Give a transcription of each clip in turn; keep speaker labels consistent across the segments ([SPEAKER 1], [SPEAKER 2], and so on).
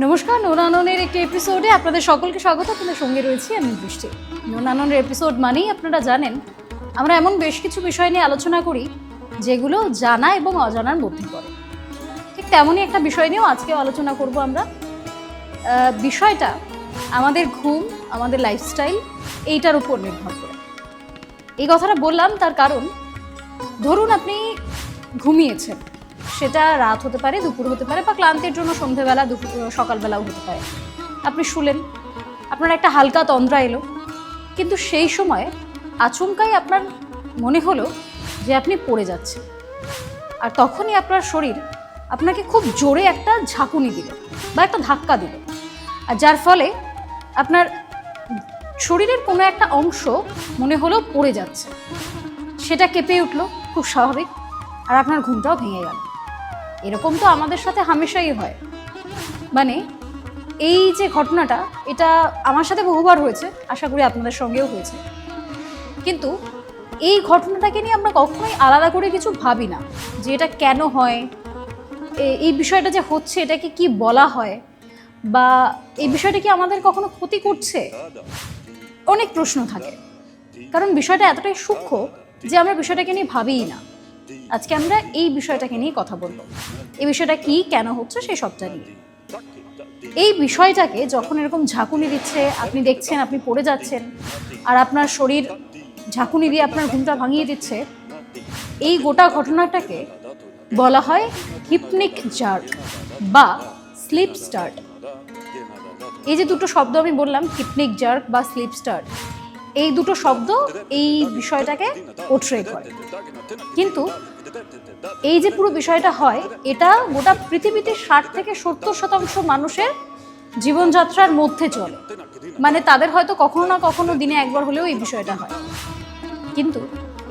[SPEAKER 1] নমস্কার, নোনাননের একটি এপিসোডে আপনাদের সকলকে স্বাগত। আপনাদের সঙ্গে রয়েছি আমি বৃষ্টি। নোনাননের এপিসোড মানেই আপনারা জানেন আমরা এমন বেশ কিছু বিষয় নিয়ে আলোচনা করি যেগুলো জানা এবং অজানার মধ্যে পড়ে। ঠিক তেমনই একটা বিষয় নিয়েও আজকে আলোচনা করব আমরা। বিষয়টা আমাদের ঘুম, আমাদের লাইফস্টাইল এইটার উপর নির্ভর করে। এই কথাটা বললাম তার কারণ, ধরুন আপনি ঘুমিয়েছেন, সেটা রাত হতে পারে, দুপুর হতে পারে, বা ক্লান্তির জন্য সন্ধেবেলা, সকালবেলাও হতে পারে। আপনি শুলেন, আপনার একটা হালকা তন্দ্রা এলো, কিন্তু সেই সময় আচমকাই আপনার মনে হলো যে আপনি পড়ে যাচ্ছেন, আর তখনই আপনার শরীর আপনাকে খুব জোরে একটা ঝাঁকুনি দিল বা একটা ধাক্কা দিল, আর যার ফলে আপনার শরীরের কোনো একটা অংশ মনে হলো পড়ে যাচ্ছে, সেটা কেঁপে উঠলো, খুব স্বাভাবিক, আর আপনার ঘুমটাও ভেঙে গেল। এরকম তো আমাদের সাথে হামেশাই হয়। মানে এই যে ঘটনাটা, এটা আমার সাথে বহুবার হয়েছে, আশা করি আপনাদের সঙ্গেও হয়েছে। কিন্তু এই ঘটনাটাকে নিয়ে আমরা কখনোই আলাদা করে কিছু ভাবি না যে এটা কেন হয়, এই বিষয়টা যে হচ্ছে এটাকে কি বলা হয়, বা এই বিষয়টা কি আমাদের কখনো ক্ষতি করছে। অনেক প্রশ্ন থাকে, কারণ বিষয়টা এতটাই সূক্ষ্ম যে আমরা বিষয়টাকে নিয়ে ভাবিই না। আজকে আমরা এই বিষয়টাকে নিয়ে কথা বলবো। এই বিষয়টা কি, কেন হচ্ছে, সেই সবটা নিয়ে। এই বিষয়টাকে যখন এরকম ঝাঁকুনি দিচ্ছে, আপনি দেখছেন আপনি পড়ে যাচ্ছেন, আর আপনার শরীর ঝাঁকুনি দিয়ে আপনার ঘুমটা ভাঙিয়ে দিচ্ছে, এই গোটা ঘটনাটাকে বলা হয় হিপনিক জার্ক বা স্লিপ স্টার্ট। এই যে দুটো শব্দ আমি বললাম, হিপনিক জার্ক বা স্লিপ স্টার্ট, এই দুটো শব্দ এই বিষয়টাকে পোর্ট্রে করে। কিন্তু এই যে পুরো বিষয়টা হয়, এটা গোটা পৃথিবীতে 60 থেকে 70% মানুষের জীবনযাত্রার মধ্যে চলে। মানে তাদের হয়তো কখনো না কখনো দিনে একবার হলেও এই বিষয়টা হয়। কিন্তু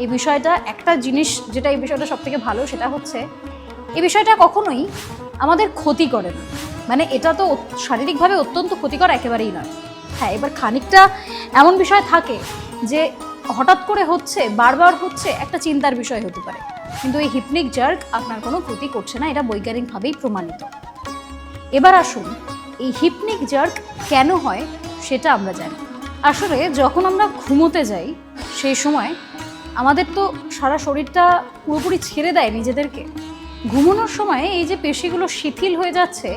[SPEAKER 1] এই বিষয়টা একটা জিনিস, যেটা এই বিষয়টা সব থেকে ভালো, সেটা হচ্ছে এই বিষয়টা কখনোই আমাদের ক্ষতি করে না। মানে এটা তো শারীরিকভাবে অত্যন্ত ক্ষতিকর একেবারেই নয়। হ্যাঁ, এবার খানিকটা এমন বিষয় থাকে যে হঠাৎ করে হচ্ছে, বারবার হচ্ছে, একটা চিন্তার বিষয় হতে পারে, কিন্তু এই হিপনিক জার্ক আপনার কোনো ক্ষতি করছে না, এটা বৈজ্ঞানিকভাবেই প্রমাণিত। এবার আসুন, এই হিপনিক জার্ক কেন হয় সেটা আমরা জানি। আসলে যখন আমরা ঘুমোতে যাই, সেই সময় আমাদের তো সারা শরীরটা পুরোপুরি ছেড়ে দেয় নিজেদেরকে। ঘুমানোর সময় এই যে পেশিগুলো শিথিল হয়ে যাচ্ছে,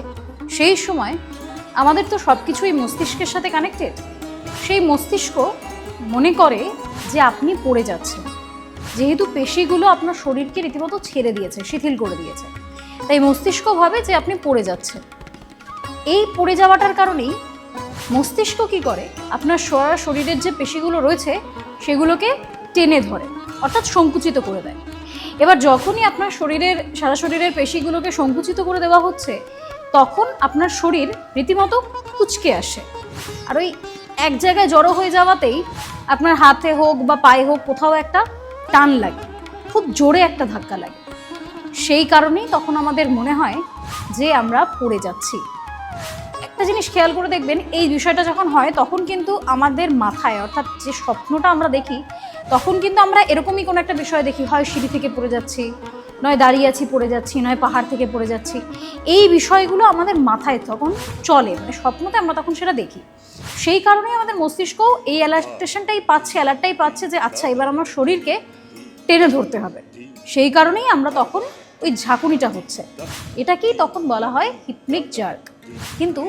[SPEAKER 1] সেই সময় আমাদের তো সব কিছুই মস্তিষ্কের সাথে কানেক্টেড। সেই মস্তিষ্ক মনে করে যে আপনি পড়ে যাচ্ছেন, যেহেতু পেশিগুলো আপনার শরীরকে রীতিমতো ছেড়ে দিয়েছে, শিথিল করে দিয়েছে, তাই মস্তিষ্ক ভাবে যে আপনি পড়ে যাচ্ছেন। এই পড়ে যাওয়াটার কারণেই মস্তিষ্ক কি করে, আপনার সারা শরীরের যে পেশিগুলো রয়েছে সেগুলোকে টেনে ধরে, অর্থাৎ সংকুচিত করে দেয়। এবার যখনই আপনার সারা শরীরের পেশিগুলোকে সংকুচিত করে দেওয়া হচ্ছে, তখন আপনার শরীর রীতিমতো কুঁচকে আসে, আর ওই এক জায়গায় জড়ো হয়ে যাওয়াতেই আপনার হাতে হোক বা পায়ে হোক কোথাও একটা টান লাগে, খুব জোরে একটা ধাক্কা লাগে। সেই কারণেই তখন আমাদের মনে হয় যে আমরা পড়ে যাচ্ছি। একটা জিনিস খেয়াল করে দেখবেন, এই বিষয়টা যখন হয় তখন কিন্তু আমাদের মাথায়, অর্থাৎ যে স্বপ্নটা আমরা দেখি, তখন কিন্তু আমরা এরকমই কোনো একটা বিষয় দেখি, হয় সিঁড়ি থেকে পড়ে যাচ্ছি, নয় দাঁড়িয়ে আছি পড়ে যাচ্ছি, নয় পাহাড় থেকে পড়ে যাচ্ছি। এই বিষয়গুলো আমাদের মাথায় তখন চলে, মানে স্বপ্নতে আমরা তখন সেটা দেখি। সেই কারণেই আমাদের মস্তিষ্ক এই অ্যালার্টটাই পাচ্ছে যে আচ্ছা, এবার আমার শরীরকে টেনে ধরতে হবে। সেই কারণেই আমরা তখন ওই ঝাঁকুনিটা হচ্ছে, এটাকেই তখন বলা হয় হিপনিক জার্ক। কিন্তু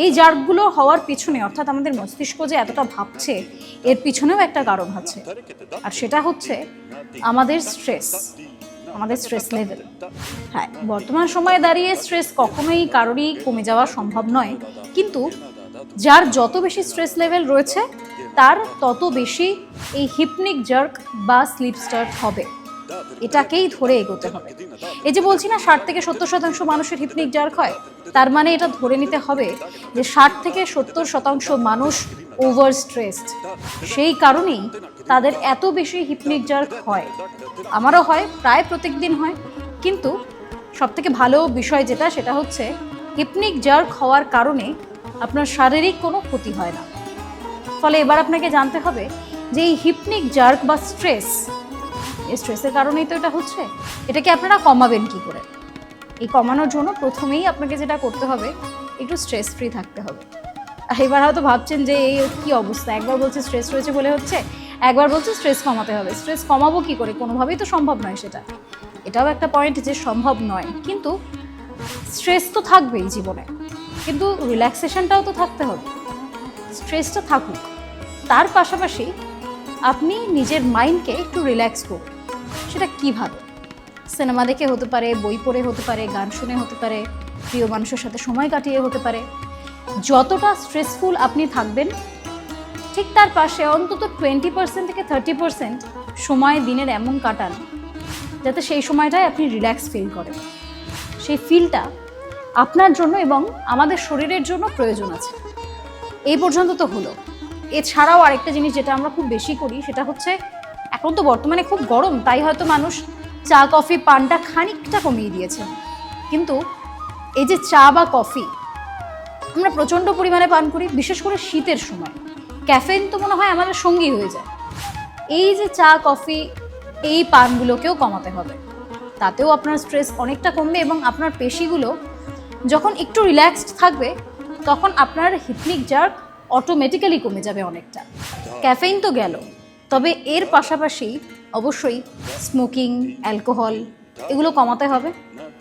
[SPEAKER 1] এই জার্কগুলো হওয়ার পিছনে, অর্থাৎ আমাদের মস্তিষ্ক যে এতটা ভাবছে, এর পিছনেও একটা কারণ আছে, আর সেটা হচ্ছে আমাদের স্ট্রেস লেভেল। হ্যাঁ, বর্তমান সময়ে দাঁড়িয়ে স্ট্রেস কখনোই কারোরই কমে যাওয়া সম্ভব নয়, কিন্তু যার যত বেশি স্ট্রেস লেভেল রয়েছে তার তত বেশি এই হিপনিক জার্ক বা স্লিপ স্টার্ট হবে। এটাকেই ধরে এগোতে হবে। এই যে বলছি না 60 থেকে 70% মানুষের হিপনিক জার্ক হয়, তার মানে এটা ধরে নিতে হবে যে 60 থেকে 70% মানুষ ওভার স্ট্রেসড। সেই কারণেই তাদের এত বেশি হিপনিক জার্ক হয়। আমারও হয়, প্রায় প্রত্যেক দিন হয়। কিন্তু সবথেকে ভালো বিষয় যেটা, সেটা হচ্ছে হিপনিক জার্ক হওয়ার কারণে আপনার শারীরিক কোনো ক্ষতি হয় না। ফলে এবার আপনাকে জানতে হবে যে এই হিপনিক জার্ক বা স্ট্রেসের কারণেই তো এটা হচ্ছে, এটাকে আপনারা কমাবেন কি করে। এই কমানোর জন্য প্রথমেই আপনাকে যেটা করতে হবে, একটু স্ট্রেস ফ্রি থাকতে হবে। আর এবার হয়তো ভাবছেন যে এই কী অবস্থা, একবার বলছে স্ট্রেস রয়েছে বলে হচ্ছে, একবার বলছে স্ট্রেস কমাতে হবে। স্ট্রেস কমাবো কী করে? কোনোভাবেই তো সম্ভব নয় সেটা। এটাও একটা পয়েন্ট যে সম্ভব নয়, কিন্তু স্ট্রেস তো থাকবেই জীবনে, কিন্তু রিল্যাক্সেশনটাও তো থাকতে হবে। স্ট্রেসটা থাকুক, তার পাশাপাশি আপনি নিজের মাইন্ডকে একটু রিল্যাক্স করুন। সেটা কীভাবে? সিনেমা দেখে হতে পারে, বই পড়ে হতে পারে, গান শুনে হতে পারে, প্রিয় মানুষের সাথে সময় কাটিয়ে হতে পারে। যতটা স্ট্রেসফুল আপনি থাকবেন, ঠিক তার পাশে অন্তত 20% থেকে 30% সময় দিনের এমন কাটান যাতে সেই সময়টায় আপনি রিল্যাক্স ফিল করেন। সেই ফিলটা আপনার জন্য এবং আমাদের শরীরের জন্য প্রয়োজন আছে। এই পর্যন্ত তো হলো। এছাড়াও আরেকটা জিনিস যেটা আমরা খুব বেশি করি সেটা হচ্ছে, এখন তো বর্তমানে খুব গরম, তাই হয়তো মানুষ চা কফি পানটা খানিকটা কমিয়ে দিয়েছে, কিন্তু এই যে চা বা কফি আমরা প্রচণ্ড পরিমাণে পান করি, বিশেষ করে শীতের সময়। ক্যাফেইন তো মনে হয় আমাদের সঙ্গী হয়ে যায়। এই যে চা কফি, এই পানগুলোকেও কমাতে হবে, তাতেও আপনার স্ট্রেস অনেকটা কমবে এবং আপনার পেশিগুলো যখন একটু রিল্যাক্সড থাকবে তখন আপনার হিপনিক জার্ক অটোমেটিক্যালি কমে যাবে অনেকটা। ক্যাফেইন তো গেল, তবে এর পাশাপাশি অবশ্যই স্মোকিং, অ্যালকোহল এগুলো কমাতে হবে।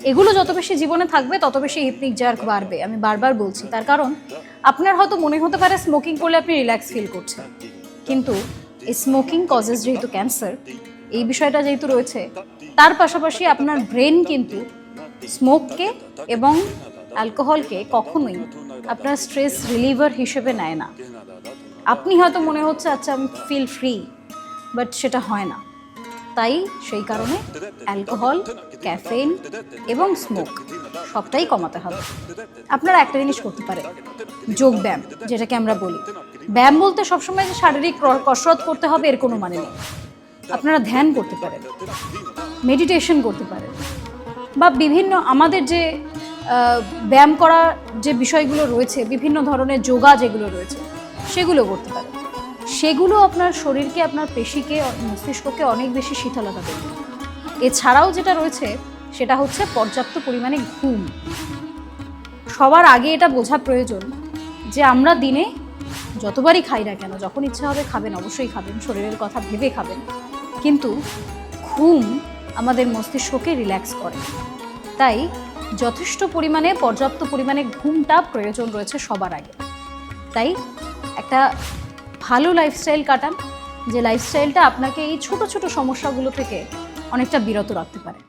[SPEAKER 1] এগুলো যত বেশি জীবনে থাকবে তত বেশি হিপনিক জার্ক বাড়বে। আমি বারবার বলছি, তার কারণ আপনার হয়তো মনে হতে পারে স্মোকিং করলে আপনি রিল্যাক্স ফিল করছেন, কিন্তু এই স্মোকিং কজেস যেহেতু ক্যান্সার, এই বিষয়টা যেহেতু রয়েছে, তার পাশাপাশি আপনার ব্রেন কিন্তু স্মোককে এবং অ্যালকোহলকে কখনোই আপনার স্ট্রেস রিলিভার হিসেবে নেয় না। আপনি হয়তো মনে হচ্ছে আচ্ছা আমি ফিল ফ্রি, বাট সেটা হয় না। তাই সেই কারণে অ্যালকোহল, ক্যাফেইন এবং স্মোক সবটাই কমাতে হবে। আপনারা একটা জিনিস করতে পারেন, যোগব্যায়াম যেটাকে আমরা বলি। ব্যায়াম বলতে সবসময় যে শারীরিক কসরত করতে হবে এর কোনো মানে নেই। আপনারা ধ্যান করতে পারেন, মেডিটেশন করতে পারেন, বা বিভিন্ন আমাদের যে ব্যায়াম করার যে বিষয়গুলো রয়েছে, বিভিন্ন ধরনের যোগা যেগুলো রয়েছে সেগুলো করতে পারেন। সেগুলো আপনার শরীরকে, আপনার পেশিকে, মস্তিষ্ককে অনেক বেশি শীতলতা দেবে। এছাড়াও যেটা রয়েছে সেটা হচ্ছে পর্যাপ্ত পরিমাণে ঘুম। সবার আগে এটা বোঝা প্রয়োজন যে আমরা দিনে যতবারই খাই না কেন, যখন ইচ্ছা হবে খাবেন, অবশ্যই খাবেন, শরীরের কথা ভেবে খাবেন, কিন্তু ঘুম আমাদের মস্তিষ্ককে রিল্যাক্স করে। তাই যথেষ্ট পরিমাণে, পর্যাপ্ত পরিমাণে ঘুমটা প্রয়োজন রয়েছে সবার আগে। তাই একটা ভালো লাইফস্টাইল কাটান, যে লাইফস্টাইলটা আপনাকে এই ছোট ছোট সমস্যাগুলো থেকে অনেকটা বিরত রাখতে পারে।